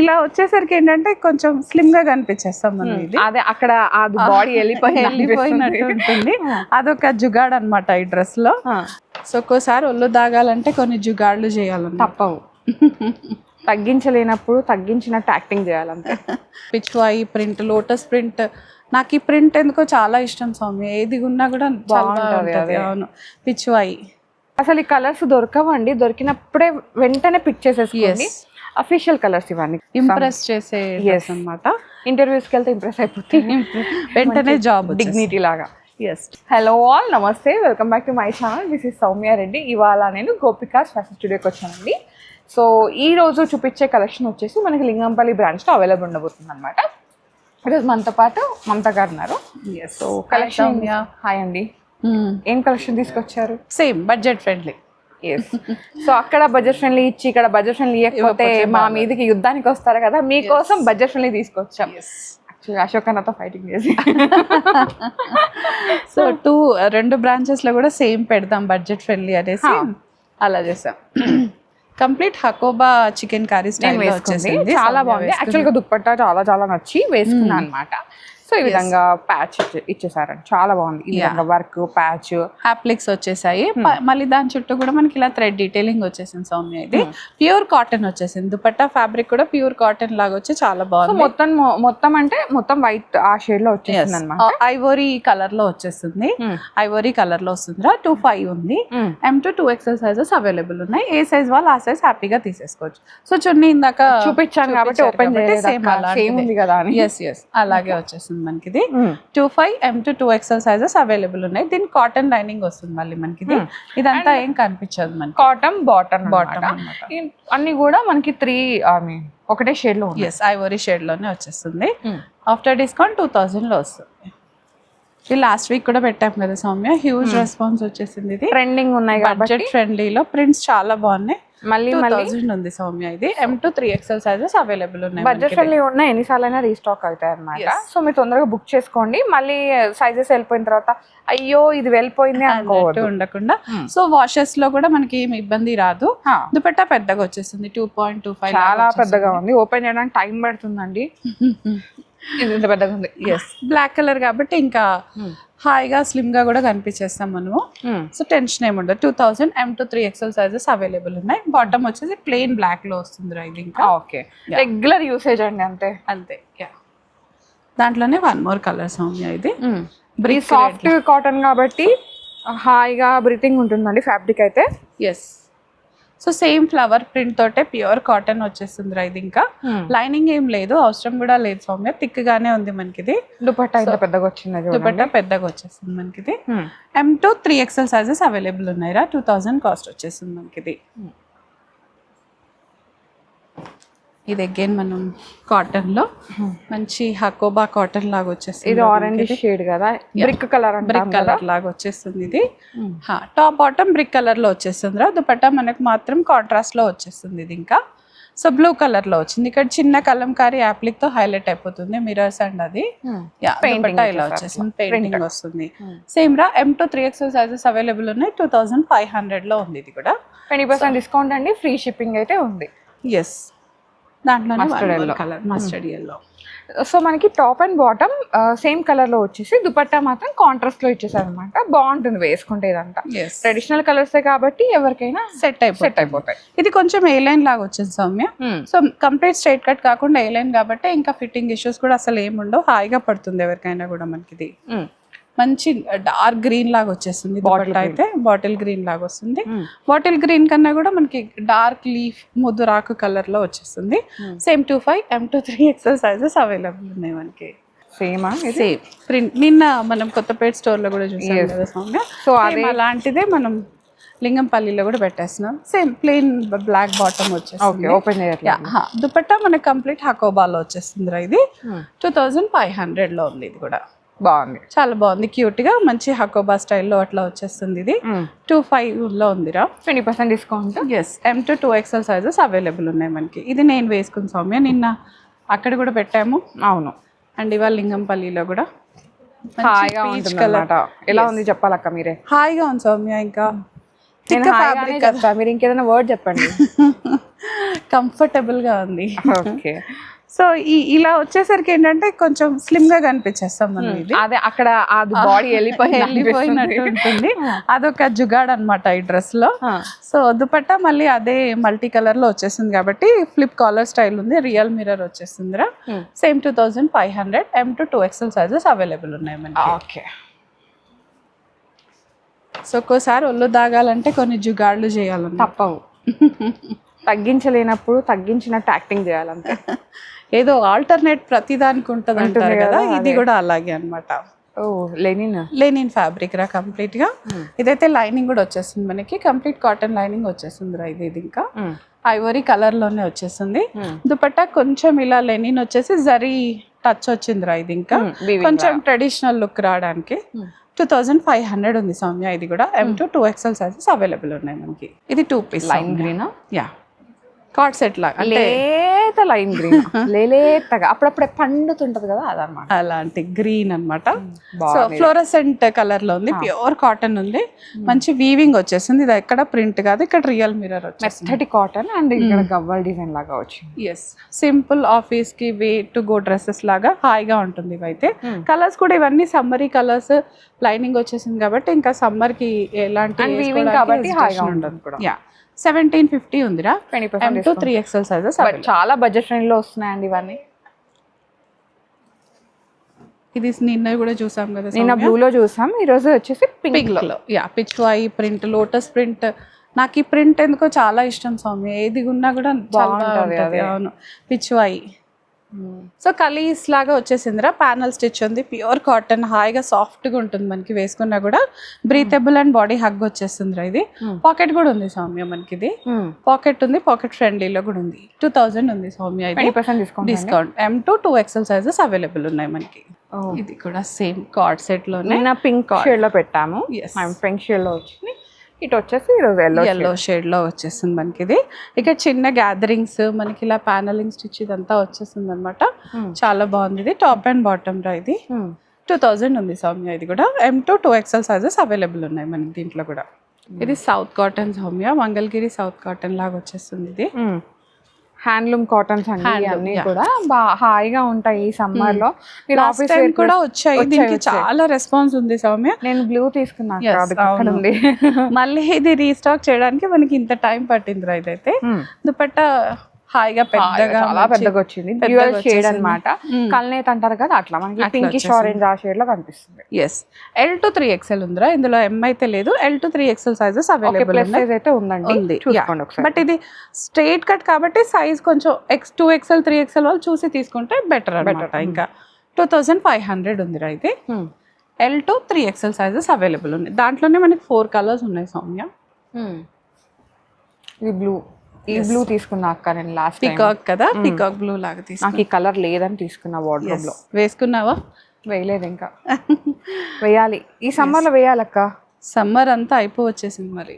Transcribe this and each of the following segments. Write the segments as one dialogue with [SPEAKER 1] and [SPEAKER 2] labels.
[SPEAKER 1] ఇలా వచ్చేసరికి ఏంటంటే కొంచెం స్లిమ్ గా కనిపించేస్తాం మనం. ఇది
[SPEAKER 2] అదే అక్కడ అది బాడీ
[SPEAKER 1] వెళ్ళిపోయినట్టు ఉంటుంది. అదొక జుగాడ్ అన్నమాట ఈ డ్రెస్ లో. సో ఒక్కోసారి ఒళ్ళు దాగాలంటే కొన్ని జుగాడ్లు చేయాలి,
[SPEAKER 2] తప్పవు. తగ్గించలేనప్పుడు తగ్గించినట్టు యాక్టింగ్ చేయాలంటే.
[SPEAKER 1] పిచ్వాయి ప్రింట్, లోటస్ ప్రింట్, నాకు ఈ ప్రింట్ ఎందుకో చాలా ఇష్టం సౌమ్య. ఏది ఉన్నా కూడా బాగుంటుంది. అవును, పిచ్వాయి.
[SPEAKER 2] అసలు ఈ కలర్స్ దొరకవండి, దొరికినప్పుడే వెంటనే పిక్ చేసేసుకోండి. అఫీషియల్ కలర్స్ ఇవన్నీ
[SPEAKER 1] ఇంప్రెస్ చేసే అన్నమాట.
[SPEAKER 2] ఇంటర్వ్యూస్కి వెళ్తే ఇంప్రెస్ అయిపోతుంది
[SPEAKER 1] వెంటనే జాబ్
[SPEAKER 2] డిగ్నిటీ లాగా.
[SPEAKER 1] ఎస్.
[SPEAKER 2] హలో ఆల్, నమస్తే, welcome back to my channel. This is Soumya Reddy. ఇవాళ నేను గోపికాస్ ఫ్యాషన్ స్టూడియోకి వచ్చానండి. సో ఈ రోజు చూపించే కలెక్షన్ వచ్చేసి మనకి లింగంపల్లి బ్రాంచ్లో అవైలబుల్ ఉండబోతుంది అనమాట. ఈరోజు మనతో పాటు మమత గారు ఉన్నారు. So collection. హాయ్ అండి, ఏం కలెక్షన్ తీసుకొచ్చారు?
[SPEAKER 1] Same budget friendly.
[SPEAKER 2] సో అక్కడ బడ్జెట్ ఫ్రెండ్లీ ఇచ్చి ఇక్కడ బడ్జెట్ ఫ్రెండ్లీ ఇవ్వకపోతే మా మీదకి యుద్ధానికి వస్తారు కదా, మీకోసం బడ్జెట్ ఫ్రెండ్లీ తీసుకొచ్చాం. అశోక్ అన్నతో ఫైటింగ్ చేసి.
[SPEAKER 1] సో రెండు బ్రాంచెస్ లో కూడా సేమ్ పెడదాం బడ్జెట్ ఫ్రెండ్లీ అనేసి అలా చేసాం. Complete Hakoba chicken curry style వచ్చేసింది.
[SPEAKER 2] చాలా బాగుంది. యాక్చువల్గా దుప్పట్టా చాలా చాలా నచ్చి వేసుకున్నాను అనమాట. సో ఈ విధంగా ప్యాచ్ ఇచ్చేసారండి, చాలా బాగుంది. ఈ విధంగా వర్క్ ప్యాచ్
[SPEAKER 1] అప్లిక్స్ వచ్చేసాయి. మళ్ళీ దాని చుట్టూ కూడా మనకి ఇలా థ్రెడ్ డీటెయిలింగ్ వచ్చేసింది సౌమ్య. ఇది ప్యూర్ కాటన్ వచ్చేసింది. దుపట్టా ఫ్యాబ్రిక్ కూడా ప్యూర్ కాటన్ లాగా వచ్చి చాలా బాగుంది.
[SPEAKER 2] మొత్తం అంటే మొత్తం వైట్ ఆ షేడ్ లో వచ్చేసింది అనమాట.
[SPEAKER 1] ఐవోరీ కలర్ లో వచ్చేస్తుంది. ఐవోరీ కలర్ లో వస్తుంది. 2-5 ఉంది. M2 2XL సైజెస్ అవైలబుల్ ఉన్నాయి. ఏ సైజ్ వాళ్ళు ఆ సైజ్ హ్యాపీగా తీసేసుకోవచ్చు. సో చున్నీ ఇందాక
[SPEAKER 2] చూపించాను కాబట్టి ఓపెన్ సేమ్ ఉంది కదా.
[SPEAKER 1] ఎస్ అలాగే వచ్చేస్తుంది మనకి. 2-5 M2 2XL సైజెస్ అవైలబుల్ ఉన్నాయి. దీని కాటన్ లైనింగ్ వస్తుంది మళ్ళీ మనకి. ఇదంతా ఏం కనిపించదు మనకి.
[SPEAKER 2] కాటన్ బాటమ్ అన్ని కూడా మనకి 3 ఒకటే షేడ్ లో.
[SPEAKER 1] ఐవోరీ షేడ్ లోనే వచ్చేస్తుంది. ఆఫ్టర్ డిస్కౌంట్ 2000 లో వస్తుంది. ఇది లాస్ట్ వీక్ కూడా పెట్టాం కదా సౌమ్య, హ్యూజ్ రెస్పాన్స్ వచ్చేసింది. ఇది
[SPEAKER 2] ట్రెండింగ్ ఉన్నాయి,
[SPEAKER 1] బడ్జెట్ ఫ్రెండ్లీలో ప్రింట్స్ చాలా బాగున్నాయి. మళ్ళీ 2000 ఉంది సౌమ్య. ఇది M2 3XL సైజెస్ అవైలబుల్ ఉన్నాయి.
[SPEAKER 2] బడ్జెట్ ఫ్రెండ్లీ ఉన్నాయి, ఎన్నిసార్లు అయినా రీస్టాక్ అవుతాయి అన్నమాట. సో మీరు తొందరగా బుక్ చేసుకోండి. మళ్ళీ సైజెస్ వెళ్ళిపోయిన తర్వాత అయ్యో ఇది వెళ్ళిపోయింది అనుకోవద్దు
[SPEAKER 1] ఉండకుండా. సో వాషెస్ లో కూడా మనకి ఏమి ఇబ్బంది రాదు. దుపట్టా పెద్దగా వచ్చేస్తుంది. 2.25
[SPEAKER 2] చాలా పెద్దగా ఉంది. ఓపెన్ చేయడానికి టైం పడుతుందండి. ఇది పెద్దగా ఉంది.
[SPEAKER 1] బ్లాక్ కలర్ కాబట్టి ఇంకా హాయిగా స్లిమ్ గా కూడా కనిపించేస్తాం మనము. సో టెన్షన్ ఏముండదు. 2000 M2 3XL సైజెస్ అవైలబుల్ ఉన్నాయి. బాటమ్ వచ్చేసి ప్లెయిన్ బ్లాక్ లో వస్తుంది. ఇది ఇంకా
[SPEAKER 2] ఓకే, రెగ్యులర్ యూసేజ్ అండి.
[SPEAKER 1] అంతే. దాంట్లోనే వన్ మోర్ కలర్ సౌమ్య. ఇది
[SPEAKER 2] సాఫ్ట్ కాటన్ కాబట్టి హాయిగా బ్రీతింగ్ ఉంటుందండి ఫ్యాబ్రిక్ అయితే.
[SPEAKER 1] సో సేమ్ ఫ్లవర్ ప్రింట్ తోటే ప్యూర్ కాటన్ వచ్చేస్తుంది. ఇది ఇంకా లైనింగ్ ఏం లేదు, అవసరం కూడా లేదు సౌమ్య. థిక్ గానే ఉంది మనకి.
[SPEAKER 2] దుపట్టా పెద్దగా వచ్చింది.
[SPEAKER 1] దుపట్టా పెద్దగా వచ్చేస్తుంది మనకి. M2 3XL సైజెస్ అవైలబుల్ ఉన్నాయి. 2000 కాస్ట్ వచ్చేస్తుంది మనకి. ఇది అగైన్ మనం కాటన్ లో మంచి హకోబా కాటన్ లాగా వచ్చేస్తుంది.
[SPEAKER 2] ఇది ఆరెంజ్ షేడ్ కదా, బ్రిక్ కలర్
[SPEAKER 1] లాగా వచ్చేస్తుంది. ఇది టాప్ బాటమ్ బ్రిక్ కలర్ లో వచ్చేస్తుంది. దుపట్టా మనకు మాత్రం కాంట్రాస్ట్ లో వచ్చేస్తుంది. ఇది ఇంకా సో బ్లూ కలర్ లో వచ్చింది. ఇక్కడ చిన్న కలంకారీ యాప్లిక్ తో హైలైట్ అయిపోతుంది మిరర్స్ అండ్ అది. దుపట్టా ఇలా వచ్చేస్తుంది, పెయింటింగ్ వస్తుంది. సేమ్ రా M2 3XL సైజెస్ అవైలబుల్ ఉన్నాయి. 2500 లో ఉంది. ఇది కూడా
[SPEAKER 2] 20% డిస్కౌంట్ అండి. ఫ్రీ షిప్పింగ్ అయితే ఉంది.
[SPEAKER 1] దాంట్లోనే మస్టర్డ్ ఎల్లో.
[SPEAKER 2] సో మనకి top and bottom same colour లో వచ్చేసి దుపట్టా మాత్రం కాంట్రాస్ట్ లో ఇచ్చేసారు అనమాట. బాగుంటుంది వేసుకుంటే. ఇదంతా ట్రెడిషనల్ కలర్స్ కాబట్టి ఎవరికైనా సెట్ అయిపోతాయి.
[SPEAKER 1] ఇది కొంచెం ఏ లైన్ లాగా వచ్చింది Soumya. So complete straight cut కాకుండా ఏ లైన్ కాబట్టి ఇంకా ఫిట్టింగ్ ఇష్యూస్ కూడా అసలు ఏముండవు. హాయిగా పడుతుంది ఎవరికైనా కూడా మనకి. ఇది మంచి డార్క్ గ్రీన్ లాగా వచ్చేస్తుంది. దుపట్టా అయితే బాటిల్ గ్రీన్ లాగా వస్తుంది. బాటిల్ గ్రీన్ కన్నా కూడా మనకి డార్క్ లీఫ్ ముద్దురాకు కలర్ లో వచ్చేస్తుంది. Same 2-5 M2 3XL sizes available ఉన్నాయి మనకి.
[SPEAKER 2] సేమ్
[SPEAKER 1] ప్రింట్ నిన్న మనం కొత్తపేట స్టోర్ లో కూడా చూసాం కదా సౌమ్య. సో అది అలాంటిదే మనం లింగంపల్లిలో కూడా పెట్టేస్తున్నాం. సేమ్ ప్లెయిన్ బ్లాక్ బాటమ్ వచ్చేస్తుంది. దుపట్టా మనకి కంప్లీట్ హకోబాలో వచ్చేస్తుంది. ఇది 2500 లో ఉంది. ఇది కూడా
[SPEAKER 2] బాగుంది,
[SPEAKER 1] చాలా బాగుంది. క్యూట్ గా మంచి హకోబా స్టైల్లో అట్లా వచ్చేస్తుంది. ఇది 2.5 లో ఉందిరా.
[SPEAKER 2] 20% discount.
[SPEAKER 1] M2 2XL sizes available ఉన్నాయి మనకి. ఇది నేను వేసుకున్న సౌమ్య, నిన్న అక్కడ కూడా పెట్టాము.
[SPEAKER 2] అవును.
[SPEAKER 1] అండ్ ఇవాళ లింగంపల్లిలో కూడా
[SPEAKER 2] హాయిగా ఉంటుంది. ఎలా ఉంది చెప్పాలక్క మీరే.
[SPEAKER 1] హాయిగా ఉంది సౌమ్య. ఇంకా
[SPEAKER 2] నేను హాయిగానే చెప్తా, మీరు ఇంకేదైనా వర్డ్ చెప్పండి.
[SPEAKER 1] కంఫర్టబుల్ గా ఉంది.
[SPEAKER 2] ఓకే.
[SPEAKER 1] సో ఇలా వచ్చేసరికి ఏంటంటే కొంచెం స్లిమ్ గా కనిపించేస్తాం మనం. ఇది
[SPEAKER 2] అదే అక్కడ అది బాడీ
[SPEAKER 1] వెళ్ళిపోయినట్టు ఉంటుంది. అదొక జుగాడ్ అన్నమాట ఈ డ్రెస్ లో. సో దుపట్టా మళ్ళీ అదే మల్టీ కలర్ లో వచ్చేస్తుంది కాబట్టి ఫ్లిప్ కాలర్ స్టైల్ ఉంది. రియల్ మిర్రర్ వచ్చేస్తుందిరా. Same 2500 M to 2XL sizes available ఉన్నాయి మనకి.
[SPEAKER 2] ఓకే.
[SPEAKER 1] సో ఒక్కోసారి ఒళ్ళు దాగాలంటే కొన్ని జుగాడ్లు చేయాలన్న
[SPEAKER 2] తప్పవు. తగ్గించలేనప్పుడు తగ్గించినట్టు యాక్టింగ్ చేయాలంటే.
[SPEAKER 1] ఏదో ఆల్టర్నేట్ ప్రతిదానికి ఉంటుంది అంటారు కదా, ఇది కూడా అలాగే అన్నమాట.
[SPEAKER 2] ఓ లెనిన్ ఫ్యాబ్రిక్
[SPEAKER 1] రా కంప్లీట్ గా. ఇదైతే లైనింగ్ కూడా వచ్చేస్తుంది మనకి, కంప్లీట్ కాటన్ లైనింగ్ వచ్చేస్తుంది రా. ఇది ఇంకా ఐవరీ కలర్ లోనే వచ్చేస్తుంది. దుపట్టా కొంచెం ఇలా లెనిన్ వచ్చేసి జరీ టచ్ వచ్చిందిరా. ఇది ఇంకా కొంచెం ట్రెడిషనల్ లుక్ రావడానికి 2500 ఉంది సౌమ్య. ఇది కూడా M to 2XL sizes available ఉన్నాయి మనకి. ఇది 2 piece
[SPEAKER 2] line green.
[SPEAKER 1] Yeah, card set లాగా
[SPEAKER 2] లేత లైన్ గ్రీన్, లేతగా అప్పుడప్పుడే పండుతుంటది కదా అదనమాట.
[SPEAKER 1] అలాంటి గ్రీన్ అన్నమాట. సో ఫ్లోరసెంట్ కలర్ లో ఉంది, ప్యూర్ కాటన్ ఉంది, మంచి వీవింగ్ వచ్చేసింది. ఇది ఎక్కడ ప్రింట్ కాదు, ఇక్కడ రియల్ మిర్రర్ వచ్చేసింది.
[SPEAKER 2] మెత్తటి కాటన్ అండ్ ఇక్కడ గవ్వల్ డిజైన్ లాగా వచ్చింది.
[SPEAKER 1] ఎస్, సింపుల్ ఆఫీస్ కి వే టు గో డ్రెస్సెస్ లాగా హాయిగా ఉంటుంది. ఇవైతే కలర్స్ కూడా ఇవన్నీ సమ్మరీ కలర్స్, లైనింగ్ వచ్చేసింది కాబట్టి ఇంకా సమ్మర్ కి ఎలాంటి
[SPEAKER 2] కాబట్టి హాయిగా ఉంటుంది కూడా.
[SPEAKER 1] యా, 1750 ఉందిరా. 20% M to 3XL సైజెస్
[SPEAKER 2] చాలా బడ్జెట్ ఫ్రెండ్ లో వస్తున్నాయండి ఇవన్నీ.
[SPEAKER 1] ఇది నిన్న కూడా చూసాం కదా,
[SPEAKER 2] నిన్న బ్లూ లో చూసాం, ఈ రోజు వచ్చేసి పింక్ లో.
[SPEAKER 1] Yeah, Pichwai print, lotus print. నాకు ఈ ప్రింట్ ఎందుకో చాలా ఇష్టం సౌమ్య, ఏది ఉన్నా కూడా బాగుంటుంది. అవును, పిచ్వాయి. సో కలీస్ లాగా వచ్చేసిందిరా. ప్యానల్ స్టిచ్ ఉంది, ప్యూర్ కాటన్, హాయిగా సాఫ్ట్ గా ఉంటుంది మనకి, వేసుకున్నా కూడా బ్రీతబుల్ అండ్ బాడీ హగ్ వచ్చేసిందిరా. ఇది పాకెట్ కూడా ఉంది సౌమ్య మనకి. ఇది పాకెట్ ఉంది, పాకెట్ ఫ్రెండ్లీలో కూడా ఉంది. 2000 ఉంది సౌమ్య. ఇది
[SPEAKER 2] 20%
[SPEAKER 1] discount. M to 2XL sizes available ఉన్నాయి మనకి. ఇది కూడా సేమ్ కార్డ్ సెట్ లోనే
[SPEAKER 2] పింక్ షేడ్ లో పెట్టాము. పింక్ షేడ్ లో వచ్చింది. ఇటు వచ్చేసి ఎల్లో
[SPEAKER 1] షేడ్ లో వచ్చేస్తుంది మనకి. ఇది ఇక చిన్న గ్యాదరింగ్స్ మనకి ఇలా ప్యానలింగ్ స్టిచ్ ఇదంతా వచ్చేస్తుంది అనమాట. చాలా బాగుంది. ఇది టాప్ అండ్ బాటమ్ రా. ఇది 2000 ఉంది సౌమ్య. ఇది కూడా M to 2XL sizes available ఉన్నాయి మనకి దీంట్లో కూడా. ఇది south cotton Soumya, Mangalagiri south cotton లాగా వచ్చేస్తుంది. ఇది
[SPEAKER 2] హ్యాండ్లూమ్ కాటన్స్ అండి, అన్ని కూడా హాయిగా ఉంటాయి ఈ సమ్మర్ లో.
[SPEAKER 1] ఆఫీస్ కూడా వచ్చాయి, దీనికి చాలా రెస్పాన్స్ ఉంది సౌమ్య.
[SPEAKER 2] నేను బ్లూ తీసుకున్నాను.
[SPEAKER 1] మళ్ళీ ఇది రీస్టాక్ చేయడానికి మనకి ఇంత టైం పట్టింది. ఇదైతే దుపట్టా హాయిగా పెద్దగా,
[SPEAKER 2] చాలా పెద్దగా వచ్చింది. డ్యూయల్ షేడ్ అన్నమాట, కల్నేత్ అంటారు కదా, అట్లా మనకి పింకిష్ ఆరెంజ్ ఆ షేడ్ లో కనిపిస్తుంది.
[SPEAKER 1] ఎస్, L to 3XL ఉందిరా. ఇందులో M అయితే లేదు, L to 3XL sizes available
[SPEAKER 2] అయితే ఉందండి.
[SPEAKER 1] బట్ ఇది స్ట్రైట్ కట్ కాబట్టి సైజ్ కొంచెం 2XL 3XL వాళ్ళు చూసి తీసుకుంటే బెటర్ అన్నమాట. ఇంకా 2500 ఉందిరా. ఇది L to 3XL sizes available ఉన్నాయి. దాంట్లోనే మనకి 4 కలర్స్ ఉన్నాయి సౌమ్య.
[SPEAKER 2] ఇది బ్లూ, ఈ బ్లూ తీసుకున్నా అక్క నేను లాస్ట్
[SPEAKER 1] పికాక్ కదా, పికాక్ బ్లూ లాగా తీసుకున్నా.
[SPEAKER 2] నాకు ఈ కలర్ లేదని తీసుకున్నా వార్డ్రోబ్ లో.
[SPEAKER 1] వేసుకున్నావా?
[SPEAKER 2] వేయలేదు ఇంకా, వేయాలి ఈ సమ్మర్ లో వేయాలక్క.
[SPEAKER 1] సమ్మర్ అంతా అయిపోవచ్చేసింది మరి.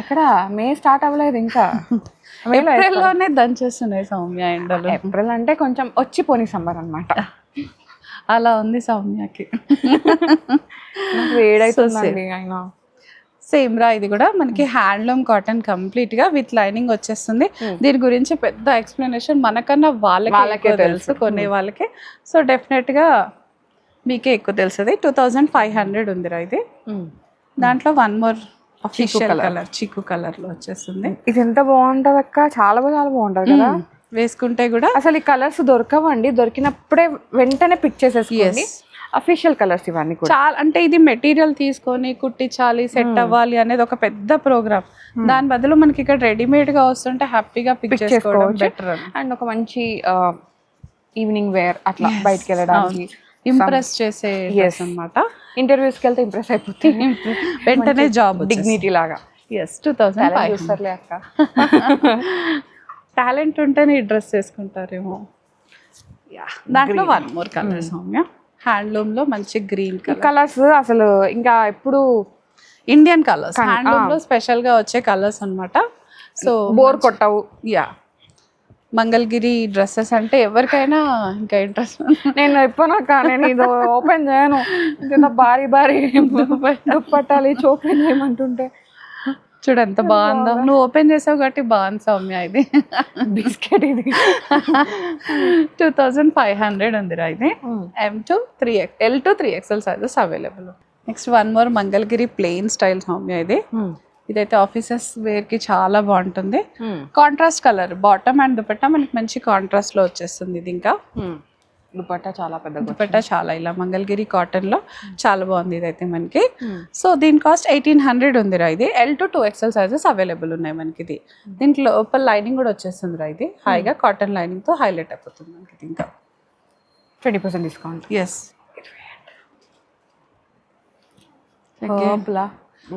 [SPEAKER 2] ఎక్కడ మే స్టార్ట్ అవ్వలేదు ఇంకా.
[SPEAKER 1] ఏప్రిల్ లోనే దంచేస్తున్నాయి సౌమ్య ఎండలు.
[SPEAKER 2] ఏప్రిల్ అంటే కొంచెం వచ్చిపోని సమ్మర్ అన్నమాట.
[SPEAKER 1] అలా ఉంది సౌమ్యకి.
[SPEAKER 2] వేడైతుందండి అయినా.
[SPEAKER 1] సేమ్ రా. ఇది కూడా మనకి హ్యాండ్లూమ్ కాటన్ కంప్లీట్ గా విత్ లైనింగ్ వచ్చేస్తుంది. దీని గురించి పెద్ద ఎక్స్ప్లెనేషన్ మనకన్నా వాళ్ళకే తెలుసు, కొనే వాళ్ళకి. సో డెఫినెట్ గా మీకే ఎక్కువ తెలుస్తుంది. 2500 ఉందిరా. ఇది దాంట్లో వన్ మోర్ అఫీషియల్ కలర్, చిక్కు కలర్ లో వచ్చేస్తుంది.
[SPEAKER 2] ఇది ఎంత బాగుంటది అక్క, చాలా బాగుంటది కదా
[SPEAKER 1] వేసుకుంటే కూడా.
[SPEAKER 2] అసలు ఈ కలర్స్ దొరకవండి, దొరికినప్పుడే వెంటనే పిక్ చేసేసుకోండి. అఫీషియల్ కలర్స్ ఇవన్నీ కూడా
[SPEAKER 1] చాలా, అంటే ఇది మెటీరియల్ తీసుకొని కుట్టించాలి, సెట్ అవ్వాలి అనేది ఒక పెద్ద ప్రోగ్రామ్. దాని బదులు మనకి ఇక్కడ రెడీమేడ్ గా వస్తుంటే హ్యాపీగా పిక్ చేసుకోవడం బెటర్.
[SPEAKER 2] అండ్ ఒక మంచి ఈవినింగ్ వేర్ అట్లా బయటకి వెళ్ళడానికి
[SPEAKER 1] ఇంప్రెస్ చేసే అన్నమాట.
[SPEAKER 2] ఇంటర్వ్యూస్కి వెళ్తే ఇంప్రెస్ అయిపోతుంది,
[SPEAKER 1] వెంటనే జాబ్
[SPEAKER 2] డిగ్నిటీ లాగా.
[SPEAKER 1] ఎస్, 2500
[SPEAKER 2] అక్క.
[SPEAKER 1] టాలెంట్ ఉంటేనే ఈ డ్రెస్ వేసుకుంటారేమో. దాంట్లో one more colour Soumya, handloom లో మంచి గ్రీన్
[SPEAKER 2] కలర్స్. అసలు ఇంకా ఎప్పుడు
[SPEAKER 1] ఇండియన్ కలర్స్, హ్యాండ్లూమ్ లో స్పెషల్ గా వచ్చే కలర్స్ అన్నమాట. సో
[SPEAKER 2] బోర్ కొట్టవు.
[SPEAKER 1] యా, మంగళగిరి డ్రెస్సెస్ అంటే ఎవరికైనా ఇంకా ఇంట్రెస్ట్.
[SPEAKER 2] నేను ఎప్పుడాక నేను ఇది ఓపెన్ చేయను, భారీ దుప్పట్టాలు ఓపెన్ చేయమంటుంటే
[SPEAKER 1] చూడు ఎంత బాగుందో. నువ్వు ఓపెన్ చేసావు కాబట్టి బాగుంది సౌమ్య. ఇది
[SPEAKER 2] బిస్కెట్ ఇది
[SPEAKER 1] 2500 ఉందిరా ఇది. M to 3X, L to 3XL sizes available. Next one more Mangalagiri plain style Soumya ఇది. ఇదైతే ఆఫీసెస్ వేర్ కి చాలా బాగుంటుంది. Contrast colour bottom and dupatta మనకి మంచి కాంట్రాస్ట్ లో వచ్చేస్తుంది. ఇది ఇంకా
[SPEAKER 2] దుపట్టా చాలా పెద్ద
[SPEAKER 1] దుపట్టా చాలా ఇలా మంగళగిరి కాటన్ లో చాలా బాగుంది ఇదైతే మనకి. సో దీని కాస్ట్ 1800 ఉందిరా ఇది. L to 2XL sizes available ఉన్నాయి మనకి. ఇది దీంట్లో లోపల లైనింగ్ కూడా వచ్చేస్తుంది రా. ఇది హాయిగా కాటన్ లైనింగ్ తో హైలైట్ అయిపోతుంది మనకి. ఇంకా
[SPEAKER 2] 20% డిస్కౌంట్.
[SPEAKER 1] ఎస్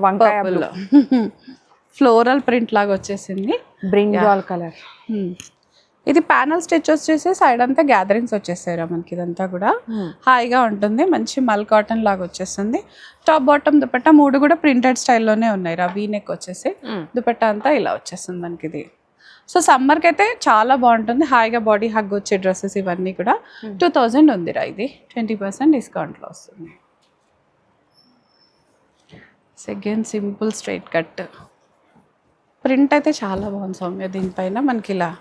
[SPEAKER 2] వంకాయ
[SPEAKER 1] ఫ్లోరల్ ప్రింట్ లాగా వచ్చేసింది.
[SPEAKER 2] Brinjal colour.
[SPEAKER 1] ఇది ప్యానల్ స్టిచ్ వచ్చేసి సైడ్ అంతా గ్యాదరింగ్స్ వచ్చేసాయి మనకి. ఇదంతా కూడా హాయిగా ఉంటుంది. మంచి మల్ కాటన్ లాగా వచ్చేస్తుంది. టాప్ బాటమ్ దుపట్టా మూడు కూడా ప్రింటెడ్ స్టైల్లోనే ఉన్నాయి రా. వీ నెక్ వచ్చేసి దుపట్టా అంతా ఇలా వచ్చేస్తుంది మనకి ఇది. సో సమ్మర్కి అయితే చాలా బాగుంటుంది. హాయిగా బాడీ హగ్ వచ్చే డ్రెస్సెస్ ఇవన్నీ కూడా 2000 ఉందిరా ఇది. 20% డిస్కౌంట్లో వస్తుంది. Second simple straight cut print అయితే చాలా బాగుంది సౌమ్య. దీనిపైన మనకి ఇలా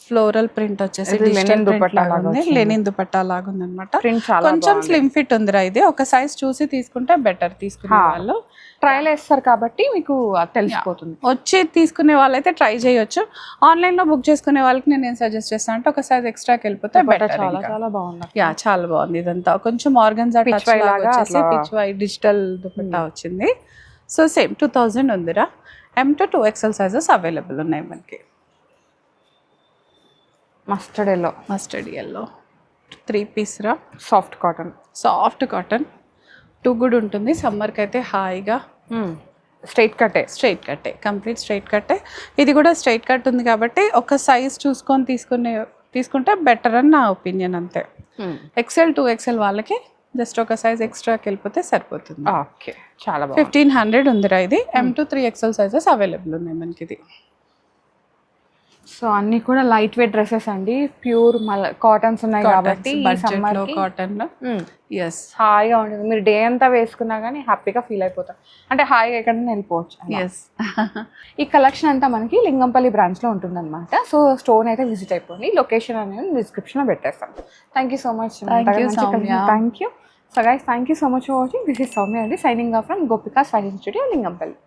[SPEAKER 1] ఫ్లోరల్ ప్రింట్ వచ్చేసి లెనిన్ దుపట్టా లాగా ఉంది అనమాట. కొంచెం స్లిమ్ ఫిట్ ఉందిరా ఇది. ఒక సైజ్ చూసి తీసుకుంటే బెటర్. తీసుకునే వాళ్ళు
[SPEAKER 2] ట్రైల్ వేస్తారు కాబట్టి మీకు తెలిసిపోతుంది.
[SPEAKER 1] వచ్చి తీసుకునే వాళ్ళైతే ట్రై చేయొచ్చు. ఆన్లైన్ లో బుక్ చేసుకునే వాళ్ళకి నేను సజెస్ట్ చేస్తాను అంటే ఒక సైజ్ ఎక్స్ట్రాకి వెళ్ళిపోతే బెటర్.
[SPEAKER 2] చాలా బాగుంది.
[SPEAKER 1] యా చాలా బాగుంది. ఇదంతా కొంచెం ఆర్గన్జా టచ్ లాగా వచ్చేసి పిచ్ వై డిజిటల్ దుపట్టా వచ్చింది. సో సేమ్ 2000 ఉందిరా. M to 2XL sizes available ఉన్నాయి మనకి. మస్టర్డ్ ఎల్లో 3 పీస్ రా.
[SPEAKER 2] సాఫ్ట్
[SPEAKER 1] కాటన్ టూ గుడ్ ఉంటుంది. సమ్మర్కి అయితే హాయిగా
[SPEAKER 2] స్ట్రైట్ కట్టే
[SPEAKER 1] కంప్లీట్ స్ట్రైట్ కట్టే. ఇది కూడా స్ట్రైట్ కట్ ఉంది కాబట్టి ఒక సైజ్ చూసుకొని తీసుకుంటే బెటర్ అని నా ఒపీనియన్ అంతే. XL 2XL వాళ్ళకి జస్ట్ ఒక సైజ్ ఎక్స్ట్రాకి వెళ్ళిపోతే సరిపోతుంది.
[SPEAKER 2] ఓకే చాలా
[SPEAKER 1] 1500 ఉందిరా ఇది. M to 3XL sizes available ఉన్నాయి మనకి ఇది.
[SPEAKER 2] సో అన్ని కూడా లైట్ వెయిట్ డ్రెస్సెస్ అండి. ప్యూర్ కాటన్స్ ఉన్నాయి కాబట్టి
[SPEAKER 1] కాటన్ ఎస్
[SPEAKER 2] హాయిగా ఉంటుంది. మీరు డే అంతా వేసుకున్నా కానీ హ్యాపీగా ఫీల్ అయిపోతారు. అంటే హాయిగా ఎక్కడైనా వెళ్ళిపోవచ్చు.
[SPEAKER 1] ఎస్
[SPEAKER 2] ఈ కలెక్షన్ అంతా మనకి లింగంపల్లి బ్రాంచ్లో ఉంటుంది అనమాట. సో స్టోర్ అయితే విజిట్ అయిపోయింది. లొకేషన్ అనేది డిస్క్రిప్షన్లో పెట్టేస్తాను. Thank you so much. Thank you. So guys thank you so much for watching. This is Soumya అండి signing off from Gopika's fashion studio Lingampalli.